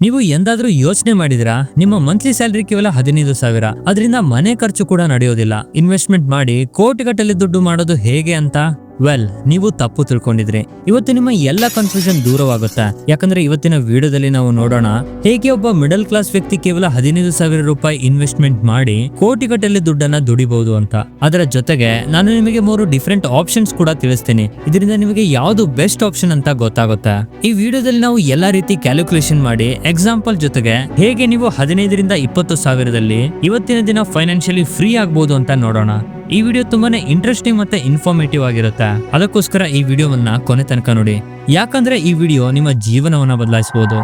ನೀವು ಎಂದಾದ್ರೂ ಯೋಚನೆ ಮಾಡಿದ್ರಾ ನಿಮ್ಮ ಮಂತ್ಲಿ ಸ್ಯಾಲರಿ ಕೇವಲ 15,000, ಅದರಿಂದ ಮನೆ ಖರ್ಚು ಕೂಡ ನಡೆಯೋದಿಲ್ಲ. ಇನ್ವೆಸ್ಟ್ಮೆಂಟ್ ಮಾಡಿ ಕೋಟಿಗಟ್ಟಲೆ ದುಡ್ಡು ಮಾಡೋದು ಹೇಗೆ ಅಂತ? ವೆಲ್, ನೀವು ತಪ್ಪು ತಿಳ್ಕೊಂಡಿದ್ರಿ. ಇವತ್ತು ನಿಮ್ಮ ಎಲ್ಲ ಕನ್ಫ್ಯೂಷನ್ ದೂರವಾಗುತ್ತೆ. ಯಾಕಂದ್ರೆ ಇವತ್ತಿನ ವಿಡಿಯೋದಲ್ಲಿ ನಾವು ನೋಡೋಣ ಹೇಗೆ ಒಬ್ಬ ಮಿಡಲ್ ಕ್ಲಾಸ್ ವ್ಯಕ್ತಿ ಕೇವಲ 15,000 ರೂಪಾಯಿ ಇನ್ವೆಸ್ಟ್ಮೆಂಟ್ ಮಾಡಿ ಕೋಟಿಗಟ್ಟಲೆ ದುಡ್ಡನ್ನ ದುಡಿಬಹುದು ಅಂತ. ಅದರ ಜೊತೆಗೆ ನಾನು ನಿಮಗೆ 3 ಡಿಫರೆಂಟ್ ಆಪ್ಷನ್ಸ್ ಕೂಡ ತಿಳಿಸ್ತೀನಿ. ಇದರಿಂದ ನಿಮಗೆ ಯಾವ್ದು ಬೆಸ್ಟ್ ಆಪ್ಷನ್ ಅಂತ ಗೊತ್ತಾಗುತ್ತೆ. ಈ ವಿಡಿಯೋದಲ್ಲಿ ನಾವು ಎಲ್ಲಾ ರೀತಿ ಕ್ಯಾಲ್ಕುಲೇಷನ್ ಮಾಡಿ ಎಕ್ಸಾಂಪಲ್ ಜೊತೆಗೆ ಹೇಗೆ ನೀವು 15ರಿಂದ 20,000ದಲ್ಲಿ ಇವತ್ತಿನ ದಿನ ಫೈನಾನ್ಷಿಯಲಿ ಫ್ರೀ ಆಗ್ಬಹುದು ಅಂತ ನೋಡೋಣ. ಈ ವಿಡಿಯೋ ತುಂಬಾನೇ ಇಂಟ್ರೆಸ್ಟಿಂಗ್ ಮತ್ತೆ ಇನ್ಫಾರ್ಮೇಟಿವ್ ಆಗಿರುತ್ತೆ. ಅದಕ್ಕೋಸ್ಕರ ಈ ವಿಡಿಯೋವನ್ನ ಕೊನೆ ತನಕ ನೋಡಿ, ಯಾಕಂದ್ರೆ ಈ ವಿಡಿಯೋ ನಿಮ್ಮ ಜೀವನವನ್ನ ಬದಲಾಯಿಸಬಹುದು.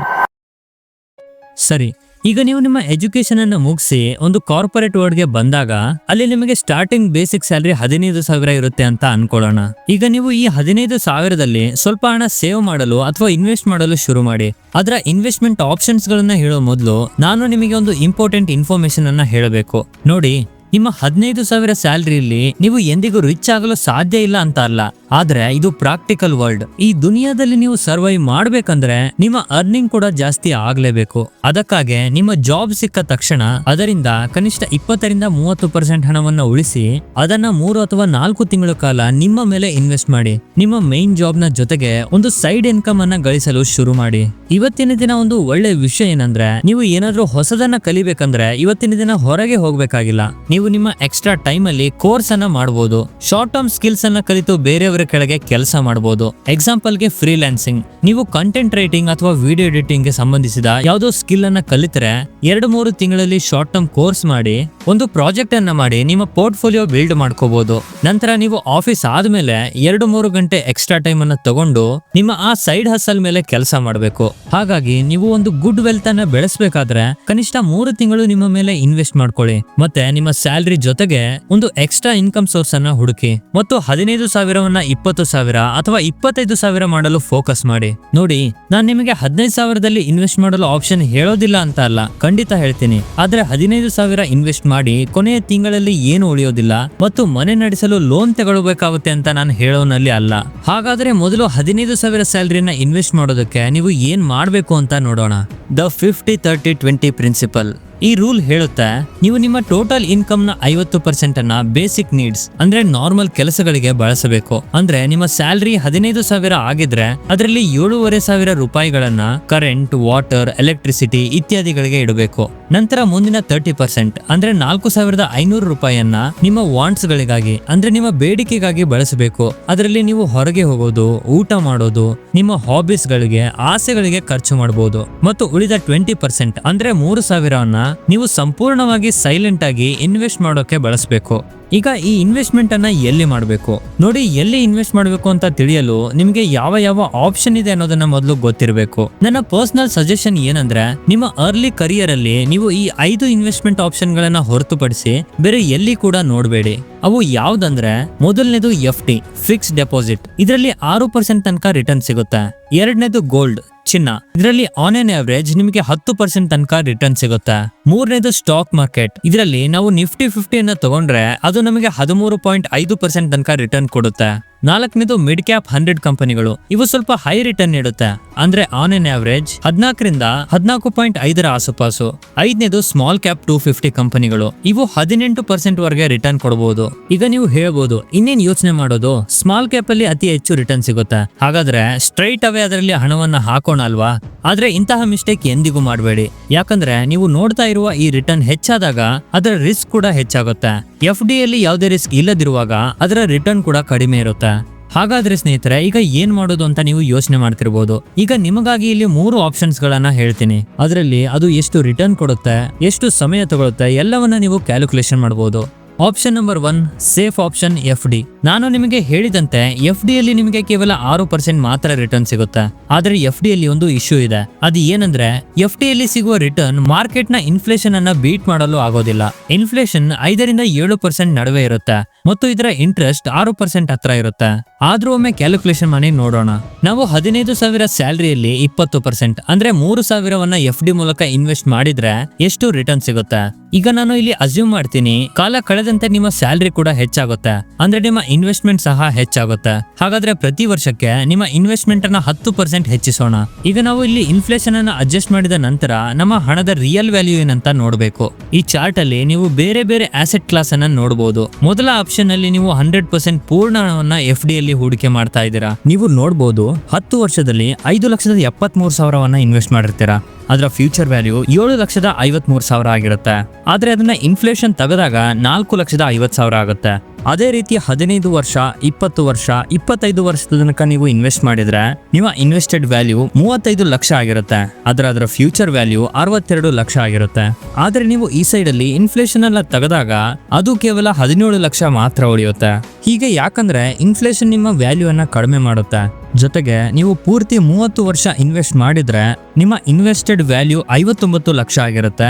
ಸರಿ, ಈಗ ನೀವು ನಿಮ್ಮ ಎಜುಕೇಶನ್ ಅನ್ನು ಮುಗಿಸಿ ಒಂದು ಕಾರ್ಪೊರೇಟ್ ವರ್ಲ್ಡ್ ಗೆ ಬಂದಾಗ ಅಲ್ಲಿ ನಿಮಗೆ ಸ್ಟಾರ್ಟಿಂಗ್ ಬೇಸಿಕ್ ಸ್ಯಾಲರಿ 15,000 ಇರುತ್ತೆ ಅಂತ ಅನ್ಕೊಳ್ಳೋಣ. ಈಗ ನೀವು ಈ 15,000ದಲ್ಲಿ ಸ್ವಲ್ಪ ಹಣ ಸೇವ್ ಮಾಡಲು ಅಥವಾ ಇನ್ವೆಸ್ಟ್ ಮಾಡಲು ಶುರು ಮಾಡಿ. ಅದರ ಇನ್ವೆಸ್ಟ್ಮೆಂಟ್ ಆಪ್ಷನ್ಸ್ ಗಳನ್ನ ಹೇಳೋ ಮೊದಲು ನಾನು ನಿಮಗೆ ಒಂದು ಇಂಪಾರ್ಟೆಂಟ್ ಇನ್ಫಾರ್ಮೇಶನ್ ಅನ್ನ ಹೇಳಬೇಕು. ನೋಡಿ, ನಿಮ್ಮ 15,000 ಸ್ಯಾಲರಿಯಲ್ಲಿ ನೀವು ಎಂದಿಗೂ ರಿಚ್ ಆಗಲು ಸಾಧ್ಯ ಇಲ್ಲ ಅಂತ ಅಲ್ಲ, ಆದ್ರೆ ಇದು ಪ್ರಾಕ್ಟಿಕಲ್ ವರ್ಲ್ಡ್. ಈ ದುನಿಯಾದಲ್ಲಿ ನೀವು ಸರ್ವೈವ್ ಮಾಡ್ಬೇಕಂದ್ರೆ ನಿಮ್ಮ ಅರ್ನಿಂಗ್ ಕೂಡ ಜಾಸ್ತಿ ಆಗ್ಲೇಬೇಕು. ಅದಕ್ಕಾಗಿ ನಿಮ್ಮ ಜಾಬ್ ಸಿಕ್ಕ ತಕ್ಷಣ ಅದರಿಂದ ಕನಿಷ್ಠ 20ರಿಂದ 30% ಹಣವನ್ನ ಉಳಿಸಿ ಅದನ್ನ 3 ಅಥವಾ 4 ತಿಂಗಳ ಕಾಲ ನಿಮ್ಮ ಮೇಲೆ ಇನ್ವೆಸ್ಟ್ ಮಾಡಿ. ನಿಮ್ಮ ಮೈನ್ ಜಾಬ್ ನ ಜೊತೆಗೆ ಒಂದು ಸೈಡ್ ಇನ್ಕಮ್ ಅನ್ನ ಗಳಿಸಲು ಶುರು ಮಾಡಿ. ಇವತ್ತಿನ ದಿನ ಒಂದು ಒಳ್ಳೆ ವಿಷಯ ಏನಂದ್ರೆ, ನೀವು ಏನಾದ್ರೂ ಹೊಸದನ್ನ ಕಲಿಬೇಕಂದ್ರೆ ಇವತ್ತಿನ ದಿನ ಹೊರಗೆ ಹೋಗ್ಬೇಕಾಗಿಲ್ಲ. ನೀವು ನಿಮ್ಮ ಎಕ್ಸ್ಟ್ರಾ ಟೈಮ್ ಅಲ್ಲಿ ಕೋರ್ಸ್ ಅನ್ನ ಮಾಡಬಹುದು. ಶಾರ್ಟ್ ಟರ್ಮ್ ಸ್ಕಿಲ್ಸ್ ಅನ್ನ ಕಲಿತು ಬೇರೆಯವರ ಕೆಳಗೆ ಕೆಲಸ ಮಾಡಬಹುದು. ಎಕ್ಸಾಂಪಲ್ ಗೆ ಫ್ರೀಲಾನ್ಸಿಂಗ್. ನೀವು ಕಂಟೆಂಟ್ ರೈಟಿಂಗ್ ಅಥವಾ ವಿಡಿಯೋ ಎಡಿಟಿಂಗ್ ಗೆ ಸಂಬಂಧಿಸಿದ ಯಾವುದೋ ಸ್ಕಿಲ್ ಅನ್ನ ಕಲಿತರೆ 2-3 ತಿಂಗಳಲ್ಲಿ ಶಾರ್ಟ್ ಟರ್ಮ್ ಕೋರ್ಸ್ ಮಾಡಿ ಒಂದು ಪ್ರಾಜೆಕ್ಟ್ ಅನ್ನ ಮಾಡಿ ನಿಮ್ಮ ಪೋರ್ಟ್ಫೋಲಿಯೋ ಬಿಲ್ಡ್ ಮಾಡ್ಕೋಬಹುದು. ನಂತರ ನೀವು ಆಫೀಸ್ ಆದ್ಮೇಲೆ 2-3 ಗಂಟೆ ಎಕ್ಸ್ಟ್ರಾ ಟೈಮ್ ಅನ್ನ ತಗೊಂಡು ನಿಮ್ಮ ಆ ಸೈಡ್ ಹಸಲ್ ಮೇಲೆ ಕೆಲಸ ಮಾಡಬೇಕು. ಹಾಗಾಗಿ ನೀವು ಒಂದು ಗುಡ್ ವೆಲ್ತ್ ಅನ್ನ ಬೆಳೆಸಬೇಕಾದ್ರೆ ಕನಿಷ್ಠ 3 ತಿಂಗಳು ನಿಮ್ಮ ಮೇಲೆ ಇನ್ವೆಸ್ಟ್ ಮಾಡ್ಕೊಳ್ಳಿ. ಮತ್ತೆ ನಿಮ್ಮ ಸ್ಯಾಲರಿ ಜೊತೆಗೆ ಒಂದು ಎಕ್ಸ್ಟ್ರಾ ಇನ್ಕಮ್ ಸೋರ್ಸ್ ಅನ್ನ ಹುಡುಕಿ ಮತ್ತು 15,000ವನ್ನ 20,000 ಅಥವಾ 25,000 ಮಾಡಲು ಫೋಕಸ್ ಮಾಡಿ. ನೋಡಿ, ನಾನು ನಿಮಗೆ 15,000ದಲ್ಲಿ ಇನ್ವೆಸ್ಟ್ ಮಾಡಲು ಆಪ್ಷನ್ ಹೇಳೋದಿಲ್ಲ ಅಂತ ಅಲ್ಲ, ಖಂಡಿತ ಹೇಳ್ತೀನಿ. ಆದ್ರೆ 15,000 ಇನ್ವೆಸ್ಟ್ ಮಾಡಿ ಕೊನೆಯ ತಿಂಗಳಲ್ಲಿ ಏನು ಉಳಿಯೋದಿಲ್ಲ ಮತ್ತು ಮನೆ ನಡೆಸಲು ಲೋನ್ ತಗೊಳ್ಬೇಕಾಗುತ್ತೆ ಅಂತ ನಾನು ಹೇಳೋನಲ್ಲಿ ಅಲ್ಲ. ಹಾಗಾದ್ರೆ ಮೊದಲು 15,000 ಸ್ಯಾಲರಿನ ಇನ್ವೆಸ್ಟ್ ಮಾಡೋದಕ್ಕೆ ನೀವು ಏನ್ ಮಾಡ್ಬೇಕು ಅಂತ ನೋಡೋಣ. The 50-30-20 principal. ಈ ರೂಲ್ ಹೇಳುತ್ತೆ, ನೀವು ನಿಮ್ಮ ಟೋಟಲ್ ಇನ್ಕಮ್ ನ 50% ಅನ್ನ ಬೇಸಿಕ್ ನೀಡ್ಸ್ ಅಂದ್ರೆ ನಾರ್ಮಲ್ ಕೆಲಸಗಳಿಗೆ ಬಳಸಬೇಕು. ಅಂದ್ರೆ ನಿಮ್ಮ ಸ್ಯಾಲರಿ 15,000 ಆಗಿದ್ರೆ ಅದರಲ್ಲಿ 7,500 ರೂಪಾಯಿಗಳನ್ನ ಕರೆಂಟ್, ವಾಟರ್, ಎಲೆಕ್ಟ್ರಿಸಿಟಿ ಇತ್ಯಾದಿಗಳಿಗೆ ಇಡಬೇಕು. ನಂತರ ಮುಂದಿನ 30% ಅಂದ್ರೆ 4,500 ರೂಪಾಯಿಯನ್ನ ನಿಮ್ಮ ವಾಂಟ್ಸ್ ಗಳಿಗಾಗಿ ಅಂದ್ರೆ ನಿಮ್ಮ ಬೇಡಿಕೆಗಾಗಿ ಬಳಸಬೇಕು. ಅದರಲ್ಲಿ ನೀವು ಹೊರಗೆ ಹೋಗೋದು, ಊಟ ಮಾಡೋದು, ನಿಮ್ಮ ಹಾಬೀಸ್ ಗಳಿಗೆ, ಆಸೆಗಳಿಗೆ ಖರ್ಚು ಮಾಡಬಹುದು. ಮತ್ತು ಉಳಿದ 20% ಅಂದ್ರೆ 3,000 ನೀವು ಸಂಪೂರ್ಣವಾಗಿ ಸೈಲೆಂಟ್ ಆಗಿ ಇನ್ವೆಸ್ಟ್ ಮಾಡೋಕೆ ಬಳಸಬೇಕು. ಈಗ ಈ ಇನ್ವೆಸ್ಟ್ಮೆಂಟ್ ಅನ್ನ ಎಲ್ಲಿ ಮಾಡಬೇಕು ನೋಡಿ. ಎಲ್ಲಿ ಇನ್ವೆಸ್ಟ್ ಮಾಡಬೇಕು ಅಂತ ತಿಳಿಯಲು ನಿಮಗೆ ಯಾವ ಆಪ್ಷನ್ ಇದೆ ಅನ್ನೋದನ್ನ ಮೊದಲು ಗೊತ್ತಿರಬೇಕು. ನನ್ನ ಪರ್ಸನಲ್ ಸಜೆಷನ್ ಏನಂದ್ರೆ, ನಿಮ್ಮ ಅರ್ಲಿ ಕರಿಯರ್ ಅಲ್ಲಿ ನೀವು ಈ 5 ಇನ್ವೆಸ್ಟ್ಮೆಂಟ್ ಆಪ್ಷನ್ ಗಳನ್ನ ಹೊರತುಪಡಿಸಿ ಬೇರೆ ಎಲ್ಲಿ ಕೂಡ ನೋಡಬೇಡಿ. ಅವು ಯಾವ್ದಂದ್ರೆ, ಮೊದಲನೇದು FD ಫಿಕ್ಸ್ ಡೆಪಾಸಿಟ್. ಇದರಲ್ಲಿ 6% ತನಕ ರಿಟರ್ನ್ ಸಿಗುತ್ತೆ. ಎರಡನೇದು ಗೋಲ್ಡ್ ಚಿನ್ನ. ಇದರಲ್ಲಿ ಆನ್ ಆನ್ ಅವರೇಜ್ ನಿಮಗೆ 10% ತನಕ ರಿಟರ್ನ್ ಸಿಗುತ್ತೆ. ಮೂರನೇದು ಸ್ಟಾಕ್ ಮಾರ್ಕೆಟ್. ಇದರಲ್ಲಿ ನಾವು ನಿಫ್ಟಿ 50 ಅನ್ನ ತಗೊಂಡ್ರೆ ಅದು ನಮಗೆ 13.5% ತನಕ ರಿಟರ್ನ್ ಕೊಡುತ್ತೆ. ನಾಲ್ಕನೇದು ಮಿಡ್ ಕ್ಯಾಪ್ 100 ಕಂಪನಿಗಳು. ಇವು ಸ್ವಲ್ಪ ಹೈ ರಿಟರ್ನ್ ನೀಡುತ್ತೆ, ಅಂದ್ರೆ ಆನ್ ಎನ್ ಅವರೇಜ್ 14ರಿಂದ 14.5 ಆಸುಪಾಸು. ಐದನೇದು ಸ್ಮಾಲ್ ಕ್ಯಾಪ್ 250 ಕಂಪನಿಗಳು. ಇವು 18% ವರೆಗೆ ರಿಟರ್ನ್ ಕೊಡಬಹುದು. ಈಗ ನೀವು ಹೇಳ್ಬೋದು, ಇನ್ನೇನ್ ಯೋಚನೆ ಮಾಡೋದು, ಸ್ಮಾಲ್ ಕ್ಯಾಪ್ ಅಲ್ಲಿ ಅತಿ ಹೆಚ್ಚು ರಿಟರ್ನ್ ಸಿಗುತ್ತೆ, ಹಾಗಾದ್ರೆ ಸ್ಟ್ರೈಟ್ ಅವೇ ಅದರಲ್ಲಿ ಹಣವನ್ನ ಹಾಕೋಣ ಅಲ್ವಾ? ಆದ್ರೆ ಇಂತಹ ಮಿಸ್ಟೇಕ್ ಎಂದಿಗೂ ಮಾಡಬೇಡಿ. ಯಾಕಂದ್ರೆ ನೀವು ನೋಡ್ತಾ ಇರುವ ಈ ರಿಟರ್ನ್ ಹೆಚ್ಚಾದಾಗ ಅದರ ರಿಸ್ಕ್ ಕೂಡ ಹೆಚ್ಚಾಗುತ್ತೆ. FD ಯಲ್ಲಿ ಯಾವುದೇ ರಿಸ್ಕ್ ಇಲ್ಲದಿರುವಾಗ ಅದರ ರಿಟರ್ನ್ ಕೂಡ ಕಡಿಮೆ ಇರುತ್ತೆ. ಹಾಗಾದ್ರೆ ಸ್ನೇಹಿತರೆ, ಈಗ ಏನ್ ಮಾಡೋದು ಅಂತ ನೀವು ಯೋಚನೆ ಮಾಡ್ತಿರ್ಬೋದು. ಈಗ ನಿಮಗಾಗಿ ಇಲ್ಲಿ 3 ಆಪ್ಷನ್ಸ್ ಗಳನ್ನ ಹೇಳ್ತೀನಿ. ಅದರಲ್ಲಿ ಅದು ಎಷ್ಟು ರಿಟರ್ನ್ ಕೊಡುತ್ತೆ, ಎಷ್ಟು ಸಮಯ ತಗೊಳುತ್ತೆ ಎಲ್ಲವನ್ನ ನೀವು ಕ್ಯಾಲ್ಕುಲೇಷನ್ ಮಾಡಬಹುದು. Option number 1 safe option FD. ನಾನು ನಿಮಗೆ ಹೇಳಿದಂತೆ FD ಯಲ್ಲಿ ನಿಮಗೆ ಕೇವಲ 6% ಮಾತ್ರ ರಿಟರ್ನ್ ಸಿಗುತ್ತೆ. ಆದ್ರೆ FD ಯಲ್ಲಿ ಒಂದು ಇಶ್ಯೂ ಇದೆ. ಅದು ಏನಂದ್ರೆ, FD ಯಲ್ಲಿ ಸಿಗುವ ರಿಟರ್ನ್ ಮಾರ್ಕೆಟ್ ನ ಇನ್ಫ್ಲೇಷನ್ ಅನ್ನ ಬೀಟ್ ಮಾಡಲು ಆಗೋದಿಲ್ಲ. ಇನ್ಫ್ಲೇಷನ್ 5ರಿಂದ 7% ನಡುವೆ ಇರುತ್ತೆ. ಮತ್ತು ಇದರ ಇಂಟ್ರೆಸ್ಟ್ 6% ಹತ್ರ ಇರುತ್ತೆ. ಆದ್ರೂ ಒಮ್ಮೆ ಕ್ಯಾಲ್ಕುಲೇಷನ್ ಮಾಡಿ ನೋಡೋಣ. ನಾವು 15,000 ಸ್ಯಾಲರಿಯಲ್ಲಿ 20% ಅಂದ್ರೆ 3,000ವನ್ನ FD ಮೂಲಕ ಇನ್ವೆಸ್ಟ್ ಮಾಡಿದ್ರೆ ಎಷ್ಟು ರಿಟರ್ನ್ ಸಿಗುತ್ತೆ? ಈಗ ನಾನು ಇಲ್ಲಿ ಅಸ್ಯೂಮ್ ಮಾಡ್ತೀನಿ, ಕಾಲ ಕಳೆದಂತೆ ನಿಮ್ಮ ಸ್ಯಾಲರಿ ಕೂಡ ಹೆಚ್ಚಾಗುತ್ತೆ, ಅಂದ್ರೆ ನಿಮ್ಮ ಇನ್ವೆಸ್ಟ್ಮೆಂಟ್ ಸಹ ಹೆಚ್ಚಾಗುತ್ತೆ. ಹಾಗಾದ್ರೆ ಪ್ರತಿ ವರ್ಷಕ್ಕೆ ನಿಮ್ಮ ಇನ್ವೆಸ್ಟ್ಮೆಂಟ್ ಅನ್ನ 10% ಹೆಚ್ಚಿಸೋಣ. ಈಗ ನಾವು ಇಲ್ಲಿ ಇನ್ಫ್ಲೇಷನ್ ಅನ್ನ ಅಡ್ಜಸ್ಟ್ ಮಾಡಿದ ನಂತರ ನಮ್ಮ ಹಣದ ರಿಯಲ್ ವ್ಯಾಲ್ಯೂ ಏನಂತ ನೋಡಬೇಕು. ಈ ಚಾರ್ಟ್ ಅಲ್ಲಿ ನೀವು ಬೇರೆ ಬೇರೆ ಆಸೆಟ್ ಕ್ಲಾಸ್ ಅನ್ನ ನೋಡಬಹುದು. ಮೊದಲ ಆಪ್ಷನ್ ಅಲ್ಲಿ ನೀವು 100% ಪೂರ್ಣ ಹಣವನ್ನ FD ಅಲ್ಲಿ ಹೂಡಿಕೆ ಮಾಡ್ತಾ ಇದ್ದೀರಾ. ನೀವು ನೋಡಬಹುದು 10 ವರ್ಷದಲ್ಲಿ 5,73,000ವನ್ನ ಇನ್ವೆಸ್ಟ್ ಮಾಡಿರ್ತೀರಾ. ಅದರ ಫ್ಯೂಚರ್ ವ್ಯಾಲ್ಯೂ 7,53,000 ಆಗಿರುತ್ತೆ. ಆದ್ರೆ ಅದನ್ನ ಇನ್ಫ್ಲೇಷನ್ ತೆಗೆದಾಗ 4,50,000 ಆಗುತ್ತೆ. ಅದೇ ರೀತಿ 15 ವರ್ಷ, 20 ವರ್ಷ, 25 ವರ್ಷದ ತನಕ ನೀವು ಇನ್ವೆಸ್ಟ್ ಮಾಡಿದ್ರೆ ನಿಮ್ಮ ಇನ್ವೆಸ್ಟೆಡ್ ವ್ಯಾಲ್ಯೂ 35 ಲಕ್ಷ ಆಗಿರುತ್ತೆ. ಅದರ ಫ್ಯೂಚರ್ ವ್ಯಾಲ್ಯೂ 62 ಲಕ್ಷ ಆಗಿರುತ್ತೆ. ಆದ್ರೆ ನೀವು ಈ ಸೈಡ್ ಅಲ್ಲಿ ಇನ್ಫ್ಲೇಷನ್ ಎಲ್ಲ ತೆಗೆದಾಗ ಅದು ಕೇವಲ 17 ಲಕ್ಷ ಮಾತ್ರ ಉಳಿಯುತ್ತೆ. ಹೀಗೆ ಯಾಕಂದ್ರೆ ಇನ್ಫ್ಲೇಷನ್ ನಿಮ್ಮ ವ್ಯಾಲ್ಯೂ ಅನ್ನ ಕಡಿಮೆ ಮಾಡುತ್ತೆ. ಜೊತೆಗೆ ನೀವು ಪೂರ್ತಿ 30 ವರ್ಷ ಇನ್ವೆಸ್ಟ್ ಮಾಡಿದ್ರೆ ನಿಮ್ಮ ಇನ್ವೆಸ್ಟೆಡ್ ವ್ಯಾಲ್ಯೂ 59 ಲಕ್ಷ ಆಗಿರುತ್ತೆ.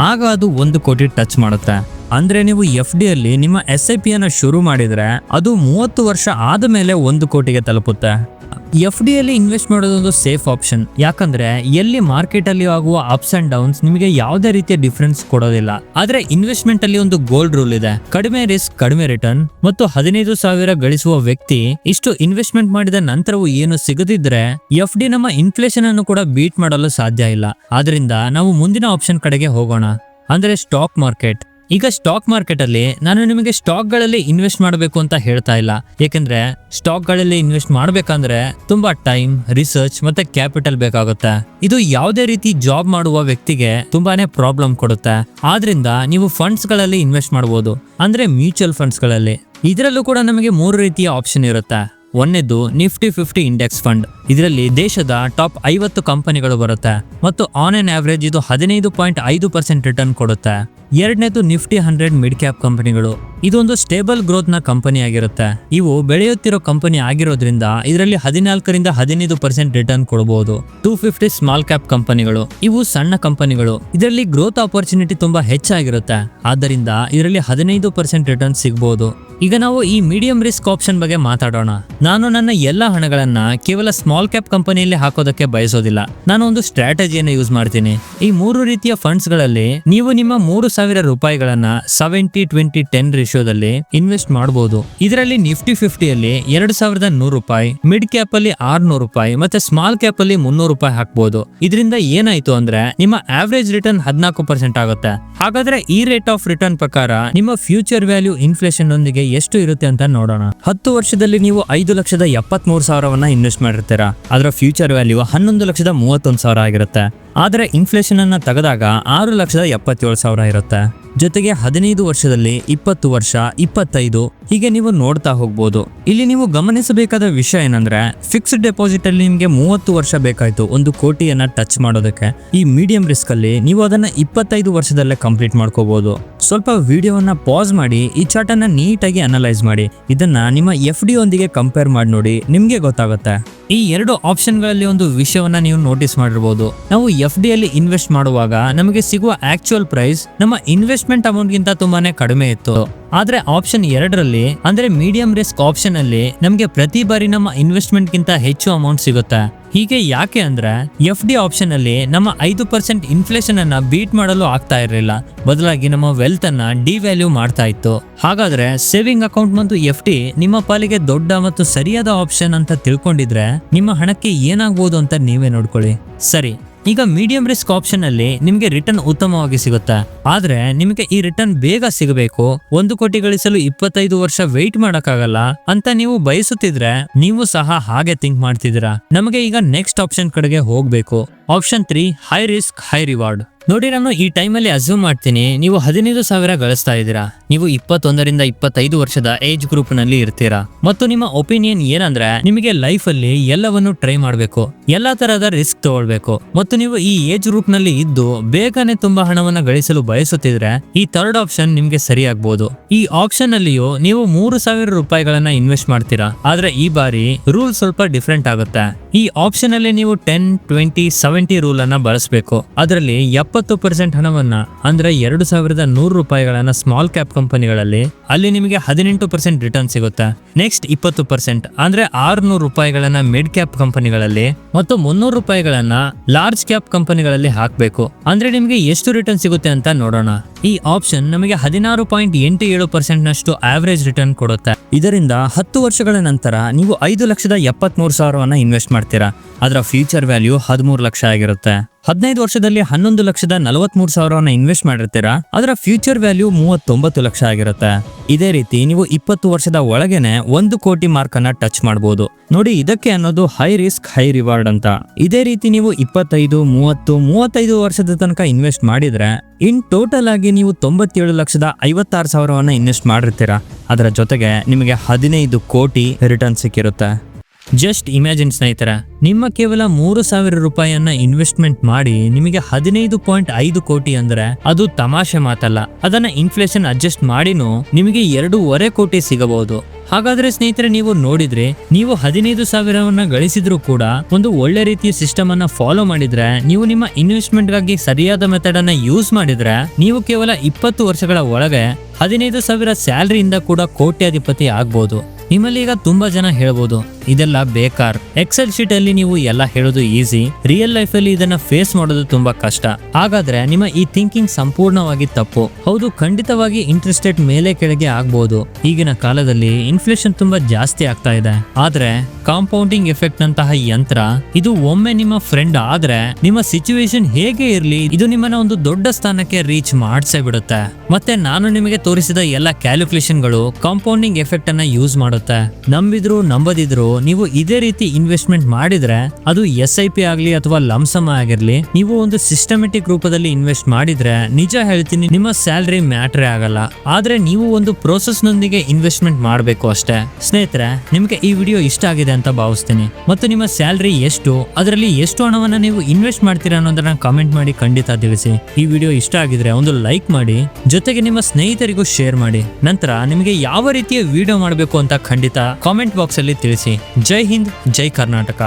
ಆಗ ಅದು 1 ಕೋಟಿ ಟಚ್ ಮಾಡುತ್ತೆ. ಅಂದ್ರೆ ನೀವು FD ಅಲ್ಲಿ ನಿಮ್ಮ SIP ಅನ್ನ ಶುರು ಮಾಡಿದ್ರೆ ಅದು 30 ವರ್ಷ ಆದ ಮೇಲೆ 1 ಕೋಟಿಗೆ ತಲುಪುತ್ತೆ. FD ಅಲ್ಲಿ ಇನ್ವೆಸ್ಟ್ ಮಾಡೋದೊಂದು ಸೇಫ್ ಆಪ್ಷನ್. ಯಾಕಂದ್ರೆ ಎಲ್ಲಿ ಮಾರ್ಕೆಟ್ ಅಲ್ಲಿ ಆಗುವ ಅಪ್ಸ್ ಅಂಡ್ ಡೌನ್ಸ್ ನಿಮಗೆ ಯಾವುದೇ ರೀತಿಯ ಡಿಫರೆನ್ಸ್ ಕೊಡೋದಿಲ್ಲ. ಆದ್ರೆ ಇನ್ವೆಸ್ಟ್ಮೆಂಟ್ ಅಲ್ಲಿ ಒಂದು ಗೋಲ್ಡ್ ರೂಲ್ ಇದೆ, ಕಡಿಮೆ ರಿಸ್ಕ್ ಕಡಿಮೆ ರಿಟರ್ನ್. ಮತ್ತು 15,000 ಗಳಿಸುವ ವ್ಯಕ್ತಿ ಇಷ್ಟು ಇನ್ವೆಸ್ಟ್ಮೆಂಟ್ ಮಾಡಿದ ನಂತರವೂ ಏನು ಸಿಗದಿದ್ರೆ FD ನಮ್ಮ ಇನ್ಫ್ಲೇಷನ್ ಅನ್ನು ಕೂಡ ಬೀಟ್ ಮಾಡಲು ಸಾಧ್ಯ ಇಲ್ಲ. ಆದ್ರಿಂದ ನಾವು ಮುಂದಿನ ಆಪ್ಷನ್ ಕಡೆಗೆ ಹೋಗೋಣ, ಅಂದ್ರೆ ಸ್ಟಾಕ್ ಮಾರ್ಕೆಟ್. ಈಗ ಸ್ಟಾಕ್ ಮಾರ್ಕೆಟ್ ಅಲ್ಲಿ ನಾನು ನಿಮಗೆ ಸ್ಟಾಕ್ ಗಳಲ್ಲಿ ಇನ್ವೆಸ್ಟ್ ಮಾಡಬೇಕು ಅಂತ ಹೇಳ್ತಾ ಇಲ್ಲ. ಯಾಕಂದ್ರೆ ಸ್ಟಾಕ್ ಗಳಲ್ಲಿ ಇನ್ವೆಸ್ಟ್ ಮಾಡ್ಬೇಕಂದ್ರೆ ತುಂಬಾ ಟೈಮ್, ರಿಸರ್ಚ್ ಮತ್ತೆ ಕ್ಯಾಪಿಟಲ್ ಬೇಕಾಗುತ್ತೆ. ಇದು ಯಾವುದೇ ರೀತಿ ಜಾಬ್ ಮಾಡುವ ವ್ಯಕ್ತಿಗೆ ತುಂಬಾನೇ ಪ್ರಾಬ್ಲಮ್ ಕೊಡುತ್ತೆ. ಆದ್ರಿಂದ ನೀವು ಫಂಡ್ಸ್ ಗಳಲ್ಲಿ ಇನ್ವೆಸ್ಟ್ ಮಾಡಬಹುದು, ಅಂದ್ರೆ ಮ್ಯೂಚುವಲ್ ಫಂಡ್ಸ್ ಗಳಲ್ಲಿ. ಇದರಲ್ಲೂ ಕೂಡ ನಮಗೆ 3 ರೀತಿಯ ಆಪ್ಷನ್ ಇರುತ್ತೆ. ಒಂದನೇದು ನಿಫ್ಟಿ 50 ಇಂಡೆಕ್ಸ್ ಫಂಡ್. ಇದರಲ್ಲಿ ದೇಶದ ಟಾಪ್ 50 ಕಂಪನಿಗಳು ಬರುತ್ತೆ ಮತ್ತು ಆನ್ ಆನ್ ಆವರೇಜ್ ಇದು 15.5% ರಿಟರ್ನ್ ಕೊಡುತ್ತೆ. ಎರಡನೇದು ನಿಫ್ಟಿ 100 ಮಿಡ್ ಕ್ಯಾಪ್ ಕಂಪನಿಗಳು. ಇದೊಂದು ಸ್ಟೇಬಲ್ ಗ್ರೋತ್ ನ ಕಂಪನಿ ಆಗಿರುತ್ತೆ. ಇವು ಬೆಳೆಯುತ್ತಿರೋ ಕಂಪನಿ ಆಗಿರೋದ್ರಿಂದ ಇದರಲ್ಲಿ 14ರಿಂದ 15% ರಿಟರ್ನ್ ಕೊಡಬಹುದು. 250 ಸ್ಮಾಲ್ ಕ್ಯಾಪ್ ಕಂಪನಿಗಳು. ಇವು ಸಣ್ಣ ಕಂಪನಿಗಳು. ಇದರಲ್ಲಿ ಗ್ರೋತ್ ಆಪರ್ಚುನಿಟಿ ತುಂಬಾ ಹೆಚ್ಚಾಗಿರುತ್ತೆ. ಆದ್ದರಿಂದ ಇದರಲ್ಲಿ 15% ರಿಟರ್ನ್ ಸಿಗಬಹುದು. ಈಗ ನಾವು ಈ ಮೀಡಿಯಂ ರಿಸ್ಕ್ ಆಪ್ಷನ್ ಬಗ್ಗೆ ಮಾತಾಡೋಣ. ನಾನು ನನ್ನ ಎಲ್ಲ ಹಣಗಳನ್ನ ಕೇವಲ ಸ್ಮಾಲ್ ಕ್ಯಾಪ್ ಕಂಪನಿಯಲ್ಲಿ ಹಾಕೋದಕ್ಕೆ ಬಯಸೋದಿಲ್ಲ. ನಾನು ಒಂದು ಸ್ಟ್ರಾಟಜಿಯನ್ನು ಯೂಸ್ ಮಾಡ್ತೀನಿ. ಈ 3 ರೀತಿಯ ಫಂಡ್ಸ್ ಗಳಲ್ಲಿ ನೀವು ನಿಮ್ಮ 3,000 ರೂಪಾಯಿಗಳನ್ನ 70-20-10 ರೇಷಿಯೋದಲ್ಲಿ ಇನ್ವೆಸ್ಟ್ ಮಾಡಬಹುದು. ಇದರಲ್ಲಿ ನಿಫ್ಟಿ 50 ಅಲ್ಲಿ 2,100 ರೂಪಾಯಿ, ಮಿಡ್ ಕ್ಯಾಪ್ ಅಲ್ಲಿ 600 ರೂಪಾಯಿ ಮತ್ತೆ ಸ್ಮಾಲ್ ಕ್ಯಾಪ್ ಅಲ್ಲಿ 300 ರೂಪಾಯಿ ಹಾಕಬಹುದು. ಇದರಿಂದ ಏನಾಯ್ತು ಅಂದ್ರೆ ನಿಮ್ಮ ಆವರೇಜ್ ರಿಟರ್ನ್ 14% ಆಗುತ್ತೆ. ಹಾಗಾದ್ರೆ ಈ ರೇಟ್ ಆಫ್ ರಿಟರ್ನ್ ಪ್ರಕಾರ ನಿಮ್ಮ ಫ್ಯೂಚರ್ ವ್ಯಾಲ್ಯೂ ಇನ್ಫ್ಲೇಷನ್ ನೊಂದಿಗೆ ಎಷ್ಟು ಇರುತ್ತೆ ಅಂತ ನೋಡೋಣ. 10 ವರ್ಷದಲ್ಲಿ ನೀವು 5,73,000ವನ್ನ ಇನ್ವೆಸ್ಟ್ ಮಾಡಿರ್ತೀರಾ. ಅದರ ಫ್ಯೂಚರ್ ವ್ಯಾಲ್ಯೂ 11,31,000 ಆಗಿರುತ್ತೆ. ಆದರೆ ಇನ್ಫ್ಲೇಷನ್ ಅನ್ನ ತೆಗೆದಾಗ 6,77,000 ಇರುತ್ತೆ. ಜೊತೆಗೆ 15 ವರ್ಷದಲ್ಲಿ 20 ವರ್ಷ, 25 ಹೀಗೆ ನೀವು ನೋಡ್ತಾ ಹೋಗ್ಬೋದು. ಇಲ್ಲಿ ನೀವು ಗಮನಿಸಬೇಕಾದ ವಿಷಯ ಏನಂದ್ರೆ ಫಿಕ್ಸ್ಡ್ ಡೆಪಾಸಿಟ್ ಅಲ್ಲಿ ನಿಮಗೆ 30 ವರ್ಷ ಬೇಕಾಯ್ತು 1 ಕೋಟಿಯನ್ನ ಟಚ್ ಮಾಡೋದಕ್ಕೆ. ಈ ಮೀಡಿಯಂ ರಿಸ್ಕ್ ಅಲ್ಲಿ ನೀವು ಅದನ್ನ 25 ವರ್ಷದಲ್ಲೇ ಕಂಪ್ಲೀಟ್ ಮಾಡ್ಕೋಬಹುದು. ಸ್ವಲ್ಪ ವಿಡಿಯೋವನ್ನ ಪಾಸ್ ಮಾಡಿ ಈ ಚಾರ್ಟ್ ಅನ್ನ ನೀಟಾಗಿ ಅನಲೈಸ್ ಮಾಡಿ. ಇದನ್ನ ನಿಮ್ಮ FD ಒಂದಿಗೆ ಕಂಪೇರ್ ಮಾಡಿ ನೋಡಿ, ನಿಮ್ಗೆ ಗೊತ್ತಾಗುತ್ತೆ. ಈ 2 ಆಪ್ಷನ್ಗಳಲ್ಲಿ ಒಂದು ವಿಷಯವನ್ನ ನೀವು ನೋಟಿಸ್ ಮಾಡಿರ್ಬೋದು. ನಾವು FD ಅಲ್ಲಿ ಇನ್ವೆಸ್ಟ್ ಮಾಡುವಾಗ ನಮಗೆ ಸಿಗುವ ಆಕ್ಚುಯಲ್ ಪ್ರೈಸ್ ನಮ್ಮ ಇನ್ವೆಸ್ಟ್ಮೆಂಟ್ ಅಮೌಂಟ್ ಗಿಂತ ತುಂಬಾನೇ ಕಡಿಮೆ ಇತ್ತು. ಆದ್ರೆ ಆಪ್ಷನ್ 2ರಲ್ಲಿ ಅಂದ್ರೆ ಮೀಡಿಯಂ ರಿಸ್ಕ್ ಆಪ್ಷನ್ ಅಲ್ಲಿ ನಮಗೆ ಪ್ರತಿ ಬಾರಿ ನಮ್ಮ ಇನ್ವೆಸ್ಟ್ಮೆಂಟ್ ಗಿಂತ ಹೆಚ್ಚು ಅಮೌಂಟ್ ಸಿಗುತ್ತೆ. ಹೀಗೆ ಯಾಕೆ ಅಂದ್ರೆ FD ಆಪ್ಷನ್ ಅಲ್ಲಿ ನಮ್ಮ 5% ಇನ್ಫ್ಲೇಷನ್ ಅನ್ನ ಬೀಟ್ ಮಾಡಲು ಆಗ್ತಾ ಇರಲಿಲ್ಲ, ಬದಲಾಗಿ ನಮ್ಮ ವೆಲ್ತ್ ಅನ್ನ ಡಿವ್ಯಾಲ್ಯೂ ಮಾಡ್ತಾ ಇತ್ತು. ಹಾಗಾದ್ರೆ ಸೇವಿಂಗ್ ಅಕೌಂಟ್ ಮತ್ತು FD ನಿಮ್ಮ ಪಾಲಿಗೆ ದೊಡ್ಡ ಮತ್ತು ಸರಿಯಾದ ಆಪ್ಷನ್ ಅಂತ ತಿಳ್ಕೊಂಡಿದ್ರೆ ನಿಮ್ಮ ಹಣಕ್ಕೆ ಏನಾಗಬಹುದು ಅಂತ ನೀವೇ ನೋಡ್ಕೊಳ್ಳಿ. ಸರಿ, ಈಗ ಮೀಡಿಯಂ ರಿಸ್ಕ್ ಆಪ್ಷನ್ ಅಲ್ಲಿ ನಿಮಗೆ ರಿಟರ್ನ್ ಉತ್ತಮವಾಗಿ ಸಿಗುತ್ತೆ. ಆದ್ರೆ ನಿಮಗೆ ಈ ರಿಟರ್ನ್ ಬೇಗ ಸಿಗಬೇಕು, 1 ಕೋಟಿ ಗಳಿಸಲು 25 ವರ್ಷ ವೆಯ್ಟ್ ಮಾಡಕ್ಕಾಗಲ್ಲ ಅಂತ ನೀವು ಬಯಸುತ್ತಿದ್ರೆ ನೀವು ಸಹ ಹಾಗೆ ಥಿಂಕ್ ಮಾಡ್ತಿದ್ದೀರಾ. ನಮಗೆ ಈಗ ನೆಕ್ಸ್ಟ್ ಆಪ್ಷನ್ ಕಡೆಗೆ ಹೋಗ್ಬೇಕು. Option 3 high risk high reward. ನೋಡಿ, ನಾನು ಈ ಟೈಮಲ್ಲಿ ಅಸ್ಯೂಮ್ ಮಾಡ್ತೀನಿ ನೀವು 15,000 ಗಳಿಸ್ತಾ ಇದ್ದೀರಾ. ನೀವು 21ರಿಂದ 25 ವರ್ಷದ ಏಜ್ ಗ್ರೂಪ್ ನಲ್ಲಿ ಇರ್ತೀರಾ ಮತ್ತು ನಿಮ್ಮ ಒಪಿನಿಯನ್ ಏನಂದ್ರೆ ನಿಮಗೆ ಲೈಫ್ ಅಲ್ಲಿ ಎಲ್ಲವನ್ನು ಟ್ರೈ ಮಾಡಬೇಕು, ಎಲ್ಲಾ ತರಹದ ರಿಸ್ಕ್ ತಗೊಳ್ಬೇಕು ಮತ್ತು ನೀವು ಈ ಏಜ್ ಗ್ರೂಪ್ ನಲ್ಲಿ ಇದ್ದು ಬೇಗನೆ ತುಂಬಾ ಹಣವನ್ನ ಗಳಿಸಲು ಬಯಸುತ್ತಿದ್ರೆ ಈ 3rd ಆಪ್ಷನ್ ನಿಮ್ಗೆ ಸರಿ ಆಗ್ಬಹುದು. ಈ ಆಪ್ಷನ್ ಅಲ್ಲಿಯೂ ನೀವು 3,000 ರೂಪಾಯಿಗಳನ್ನ ಇನ್ವೆಸ್ಟ್ ಮಾಡ್ತೀರಾ. ಆದ್ರೆ ಈ ಬಾರಿ ರೂಲ್ ಸ್ವಲ್ಪ ಡಿಫ್ರೆಂಟ್ ಆಗುತ್ತೆ. ಈ ಈ ಆಪ್ಷನ್ ಅಲ್ಲಿ ನೀವು 10-20-70 ರೂಲ್ ಅನ್ನ ಬಳಸಬೇಕು. ಅದರಲ್ಲಿ 70% ಹಣವನ್ನ ಅಂದ್ರೆ 2100 ರೂಪಾಯಿಗಳನ್ನ ಸ್ಮಾಲ್ ಕ್ಯಾಪ್ ಕಂಪನಿಗಳಲ್ಲಿ ಅಲ್ಲಿ ನಿಮಗೆ 18% ರಿಟರ್ನ್ ಸಿಗುತ್ತೆ. ನೆಕ್ಸ್ಟ್ 20% ಅಂದ್ರೆ 600 ರೂಪಾಯಿಗಳನ್ನ ಮಿಡ್ ಕ್ಯಾಪ್ ಕಂಪನಿಗಳಲ್ಲಿ ಮತ್ತು 300 ರೂಪಾಯಿಗಳನ್ನ ಲಾರ್ಜ್ ಕ್ಯಾಪ್ ಕಂಪನಿಗಳಲ್ಲಿ ಹಾಕಬೇಕು. ಅಂದ್ರೆ ನಿಮಗೆ ಎಷ್ಟು ರಿಟರ್ನ್ ಸಿಗುತ್ತೆ ಅಂತ ನೋಡೋಣ. ಈ ಆಪ್ಷನ್ ನಮಗೆ 16.87% ನಷ್ಟು ಆವರೇಜ್ ರಿಟರ್ನ್ ಕೊಡುತ್ತೆ. ಇದರಿಂದ 10 ವರ್ಷಗಳ ನಂತರ ನೀವು 5,73,000 ಇನ್ವೆಸ್ಟ್ ಮಾಡ್ತೀರಾ. ಅದರ ಫ್ಯೂಚರ್ ವ್ಯಾಲ್ಯೂ 13 ಲಕ್ಷ ಆಗಿರುತ್ತೆ. 15 ವರ್ಷದಲ್ಲಿ 11,43,000 ಇನ್ವೆಸ್ಟ್ ಮಾಡಿರ್ತೀರಾ. ಅದರ ಫ್ಯೂಚರ್ ವ್ಯಾಲ್ಯೂ 39 ಲಕ್ಷ ಆಗಿರುತ್ತೆ. ಇದೇ ರೀತಿ ನೀವು 20 ವರ್ಷದ ಒಳಗೇನೆ 1 ಕೋಟಿ ಮಾರ್ಕ್ ಅನ್ನ ಟಚ್ ಮಾಡಬಹುದು. ನೋಡಿ, ಇದಕ್ಕೆ ಅನ್ನೋದು ಹೈ ರಿಸ್ಕ್ ಹೈ ರಿವಾರ್ಡ್ ಅಂತ. ಇದೇ ರೀತಿ ನೀವು 25, 30, 35 ವರ್ಷದ ತನಕ ಇನ್ವೆಸ್ಟ್ ಮಾಡಿದ್ರೆ ಇನ್ ಟೋಟಲ್ ಆಗಿ ನೀವು 97,56,000 ಇನ್ವೆಸ್ಟ್ ಮಾಡಿರ್ತೀರಾ. ಅದರ ಜೊತೆಗೆ ನಿಮಗೆ 15 ಕೋಟಿ ರಿಟರ್ನ್ ಸಿಕ್ಕಿರುತ್ತೆ. ಜಸ್ಟ್ ಇಮ್ಯಾಜಿನ್ ಸ್ನೇಹಿತರೆ, ನಿಮ್ಮ ಕೇವಲ 3,000 ರೂಪಾಯಿಯನ್ನ ಇನ್ವೆಸ್ಟ್ಮೆಂಟ್ ಮಾಡಿ ನಿಮಗೆ 15.5 ಕೋಟಿ ಅಂದ್ರೆ ಅದು ತಮಾಷೆ ಮಾತಲ್ಲ. ಅದನ್ನ ಇನ್ಫ್ಲೇಷನ್ ಅಡ್ಜಸ್ಟ್ ಮಾಡಿನೂ ನಿಮಗೆ 2.5 ಕೋಟಿ ಸಿಗಬಹುದು. ಹಾಗಾದ್ರೆ ಸ್ನೇಹಿತರೆ, ನೀವು ನೋಡಿದ್ರೆ ನೀವು 15,000 ಗಳಿಸಿದ್ರು ಕೂಡ ಒಂದು ಒಳ್ಳೆ ರೀತಿಯ ಸಿಸ್ಟಮ್ ಅನ್ನ ಫಾಲೋ ಮಾಡಿದ್ರೆ, ನೀವು ನಿಮ್ಮ ಇನ್ವೆಸ್ಟ್ಮೆಂಟ್ ಗಾಗಿ ಸರಿಯಾದ ಮೆಥಡ್ ಅನ್ನ ಯೂಸ್ ಮಾಡಿದ್ರೆ ನೀವು ಕೇವಲ 20 ವರ್ಷಗಳ ಒಳಗೆ 15,000 ಸ್ಯಾಲರಿಯಿಂದ ಕೂಡ ಕೋಟ್ಯಾಧಿಪತಿ ಆಗ್ಬಹುದು. ನಿಮ್ಮಲ್ಲಿ ಈಗ ತುಂಬಾ ಜನ ಹೇಳ್ಬೋದು, ಇದೆಲ್ಲ ಬೇಕಾರ, ಎಕ್ಸೆಲ್ ಶೀಟ್ ಅಲ್ಲಿ ನೀವು ಎಲ್ಲ ಹೇಳೋದು ಈಸಿ, ರಿಯಲ್ ಲೈಫ್ ಅಲ್ಲಿ ಇದನ್ನ ಫೇಸ್ ಮಾಡೋದು ತುಂಬಾ ಕಷ್ಟ. ಹಾಗಾದ್ರೆ ನಿಮ್ಮ ಈ ಥಿಂಕಿಂಗ್ ಸಂಪೂರ್ಣವಾಗಿ ತಪ್ಪು. ಹೌದು, ಖಂಡಿತವಾಗಿ ಇಂಟ್ರೆಸ್ಟ್ ರೇಟ್ ಮೇಲೆ ಕೆಳಗೆ ಆಗ್ಬಹುದು. ಈಗಿನ ಕಾಲದಲ್ಲಿ ಇನ್ಫ್ಲೇಷನ್ ತುಂಬಾ ಜಾಸ್ತಿ ಆಗ್ತಾ ಇದೆ. ಆದ್ರೆ ಕಾಂಪೌಂಡಿಂಗ್ ಎಫೆಕ್ಟ್ ನಂತಹ ಯಂತ್ರ ಇದು ಒಮ್ಮೆ ನಿಮ್ಮ ಫ್ರೆಂಡ್ ಆದ್ರೆ ನಿಮ್ಮ ಸಿಚುವೇಶನ್ ಹೇಗೆ ಇರ್ಲಿ ಇದು ನಿಮ್ಮನ್ನ ಒಂದು ದೊಡ್ಡ ಸ್ಥಾನಕ್ಕೆ ರೀಚ್ ಮಾಡ್ಸೇ ಬಿಡುತ್ತೆ. ಮತ್ತೆ ನಾನು ನಿಮಗೆ ತೋರಿಸಿದ ಎಲ್ಲ ಕ್ಯಾಲ್ಕುಲೇಷನ್ಗಳು ಕಾಂಪೌಂಡಿಂಗ್ ಎಫೆಕ್ಟ್ ಅನ್ನ ಯೂಸ್ ಮಾಡುತ್ತೆ. ನಂಬಿದ್ರು ನಂಬದಿದ್ರು ನೀವು ಇದೇ ರೀತಿ ಇನ್ವೆಸ್ಟ್ಮೆಂಟ್ ಮಾಡಿದ್ರೆ, ಅದು SIP ಆಗ್ಲಿ ಅಥವಾ ಲಂಸಮ್ ಆಗಿರ್ಲಿ, ನೀವು ಒಂದು ಸಿಸ್ಟಮೆಟಿಕ್ ರೂಪದಲ್ಲಿ ಇನ್ವೆಸ್ಟ್ ಮಾಡಿದ್ರೆ ನಿಜ ಹೇಳ್ತೀನಿ ನಿಮ್ಮ ಸ್ಯಾಲರಿ ಮ್ಯಾಟ್ರೇ ಆಗಲ್ಲ. ಆದ್ರೆ ನೀವು ಒಂದು ಪ್ರೋಸೆಸ್ ನೊಂದಿಗೆ ಇನ್ವೆಸ್ಟ್ಮೆಂಟ್ ಮಾಡಬೇಕು ಅಷ್ಟೇ. ಸ್ನೇಹಿತರೆ, ನಿಮಗೆ ಈ ವಿಡಿಯೋ ಇಷ್ಟ ಆಗಿದೆ ಅಂತ ಭಾವಿಸ್ತೀನಿ. ಮತ್ತು ನಿಮ್ಮ ಸ್ಯಾಲರಿ ಎಷ್ಟು, ಅದರಲ್ಲಿ ಎಷ್ಟು ಹಣವನ್ನ ನೀವು ಇನ್ವೆಸ್ಟ್ ಮಾಡ್ತೀರಾ ಅನ್ನೋದನ್ನ ಕಾಮೆಂಟ್ ಮಾಡಿ ಖಂಡಿತ ತಿಳಿಸಿ. ಈ ವಿಡಿಯೋ ಇಷ್ಟ ಆಗಿದ್ರೆ ಒಂದು ಲೈಕ್ ಮಾಡಿ, ಜೊತೆಗೆ ನಿಮ್ಮ ಸ್ನೇಹಿತರಿಗೂ ಶೇರ್ ಮಾಡಿ. ನಂತರ ನಿಮಗೆ ಯಾವ ರೀತಿಯ ವಿಡಿಯೋ ಮಾಡಬೇಕು ಅಂತ ಖಂಡಿತ ಕಾಮೆಂಟ್ ಬಾಕ್ಸ್ ಅಲ್ಲಿ ತಿಳಿಸಿ. ಜೈ ಹಿಂದ್, ಜೈ ಕರ್ನಾಟಕ.